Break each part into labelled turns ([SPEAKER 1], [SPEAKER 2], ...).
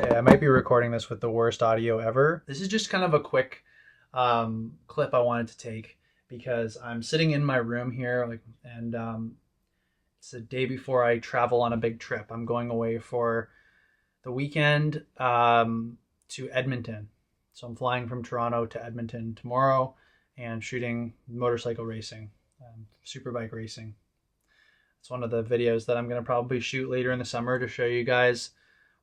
[SPEAKER 1] Okay, I might be recording this with the worst audio ever. This is just kind of a quick clip I wanted to take because I'm sitting in my room here, and it's the day before I travel on a big trip. I'm going away for the weekend to Edmonton. So I'm flying from Toronto to Edmonton tomorrow and shooting motorcycle racing, superbike racing. It's one of the videos that I'm going to probably shoot later in the summer to show you guys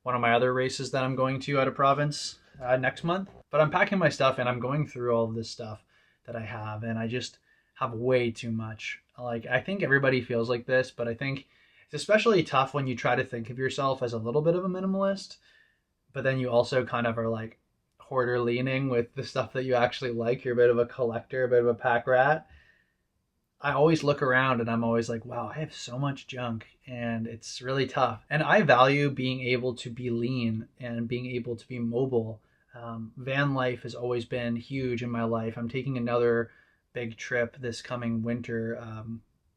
[SPEAKER 1] one of my other races that I'm going to out of province next month. But I'm packing my stuff and I'm going through all of this stuff that I have, and I just have way too much. Like, I think everybody feels like this, but I think it's especially tough when you try to think of yourself as a little bit of a minimalist, but then you also kind of are like hoarder leaning with the stuff that you actually like. You're a bit of a collector, a bit of a pack rat. I always look around and I'm always like, wow, I have so much junk and it's really tough. And I value being able to be lean and being able to be mobile. Van life has always been huge in my life. I'm taking another big trip this coming winter,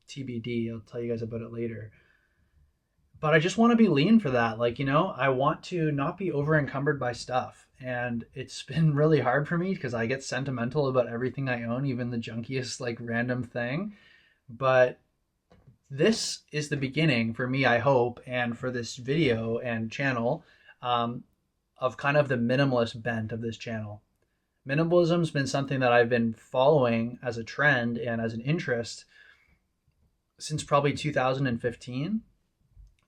[SPEAKER 1] TBD. I'll tell you guys about it later. But I just want to be lean for that. Like, I want to not be over encumbered by stuff. And it's been really hard for me because I get sentimental about everything I own, even the junkiest, like, random thing. But this is the beginning for me, I hope, and for this video and channel, of kind of the minimalist bent of this channel. Minimalism's been something that I've been following as a trend and as an interest since probably 2015.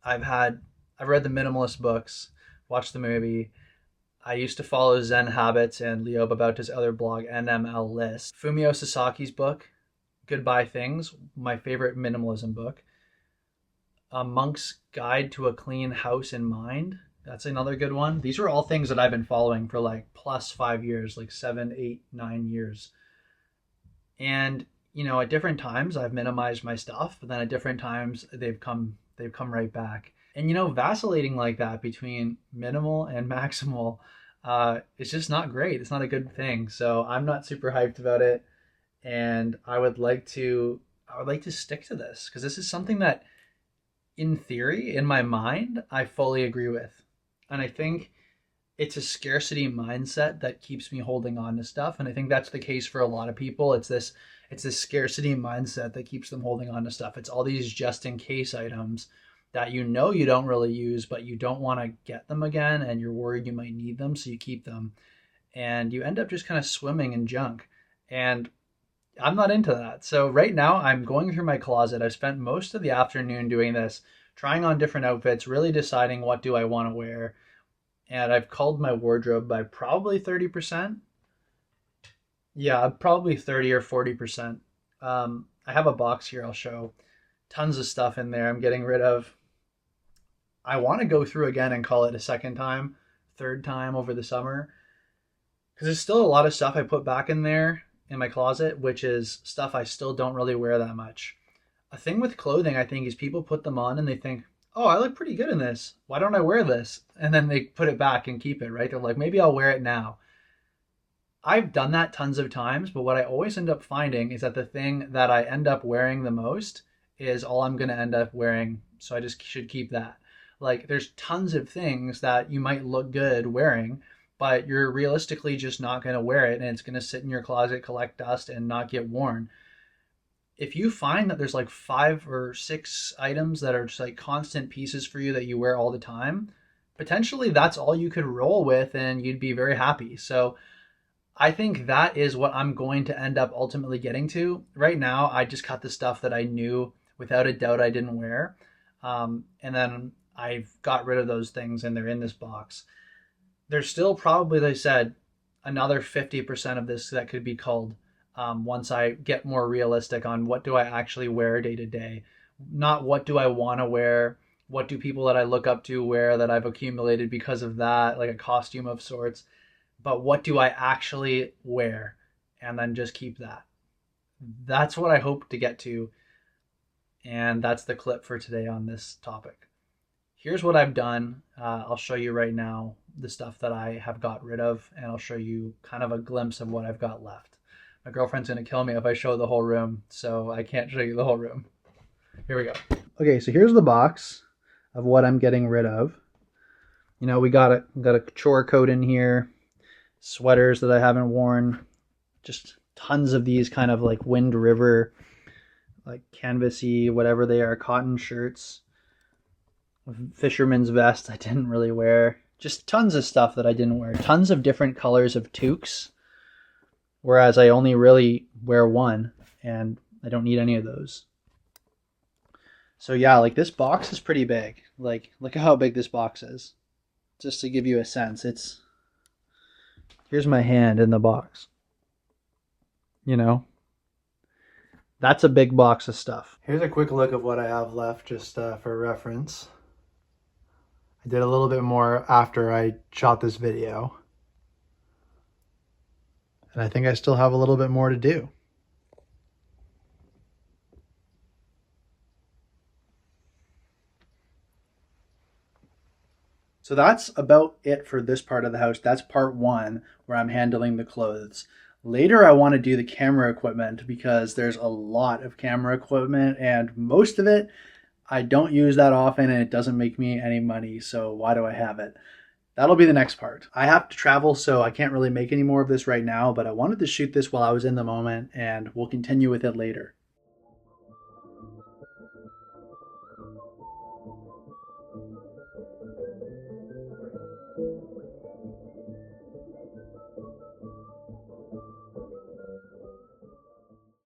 [SPEAKER 1] I've read the minimalist books, watched the movie. I used to follow Zen Habits and Leo Babauta's other blog, NML List. Fumio Sasaki's book, Goodbye Things, my favorite minimalism book. A Monk's Guide to a Clean House and Mind. That's another good one. These are all things that I've been following for like plus 5 years, like 7, 8, 9 years. And, at different times I've minimized my stuff, but then at different times they've come right back. And vacillating like that between minimal and maximal, it's just not great. It's not a good thing. So I'm not super hyped about it, and I would like to stick to this because this is something that, in theory, in my mind, I fully agree with, and I think it's a scarcity mindset that keeps me holding on to stuff, and I think that's the case for a lot of people. It's this scarcity mindset that keeps them holding on to stuff. It's all these just in case items that you don't really use, but you don't want to get them again, and you're worried you might need them, so you keep them, and you end up just kind of swimming in junk. And I'm not into that. So right now I'm going through my closet. I've spent most of the afternoon doing this, trying on different outfits, really deciding what do I want to wear. And I've culled my wardrobe by probably 30%. Yeah, probably 30 or 40%. I have a box here I'll show. Tons of stuff in there I'm getting rid of. I want to go through again and call it a second time, third time over the summer, because there's still a lot of stuff I put back in there in my closet, which is stuff I still don't really wear that much. A thing with clothing, I think, is people put them on and they think, oh, I look pretty good in this. Why don't I wear this? And then they put it back and keep it, right? They're like, maybe I'll wear it now. I've done that tons of times, but what I always end up finding is that the thing that I end up wearing the most is all I'm going to end up wearing. So I just should keep that. Like, there's tons of things that you might look good wearing, but you're realistically just not going to wear it, and it's going to sit in your closet, collect dust, and not get worn. If you find that there's like 5 or 6 items that are just like constant pieces for you that you wear all the time, potentially that's all you could roll with and you'd be very happy. So I think that is what I'm going to end up ultimately getting to. Right now, I just cut the stuff that I knew without a doubt I didn't wear. And then I've got rid of those things and they're in this box. There's still probably, like I said, another 50% of this that could be culled once I get more realistic on what do I actually wear day to day. Not what do I want to wear, what do people that I look up to wear that I've accumulated because of that, like a costume of sorts, but what do I actually wear, and then just keep that. That's what I hope to get to, and that's the clip for today on this topic. Here's what I've done. I'll show you right now the stuff that I have got rid of, and I'll show you kind of a glimpse of what I've got left. My girlfriend's going to kill me if I show the whole room, so I can't show you the whole room. Here we go. Okay, so here's the box of what I'm getting rid of. You know, we got a chore coat in here, sweaters that I haven't worn, just tons of these kind of like Wind River, like canvasy, whatever they are, cotton shirts, fisherman's vest I didn't really wear. Just tons of stuff that I didn't wear. Tons of different colors of toques, whereas I only really wear one, and I don't need any of those. So yeah, like this box is pretty big. Like, look at how big this box is. Just to give you a sense, here's my hand in the box. You know, that's a big box of stuff. Here's a quick look of what I have left, just for reference. I did a little bit more after I shot this video. And I think I still have a little bit more to do. So that's about it for this part of the house. That's part one, where I'm handling the clothes. Later, I want to do the camera equipment because there's a lot of camera equipment, and most of it I don't use that often, and it doesn't make me any money, so why do I have it? That'll be the next part. I have to travel, so I can't really make any more of this right now, but I wanted to shoot this while I was in the moment, and we'll continue with it later.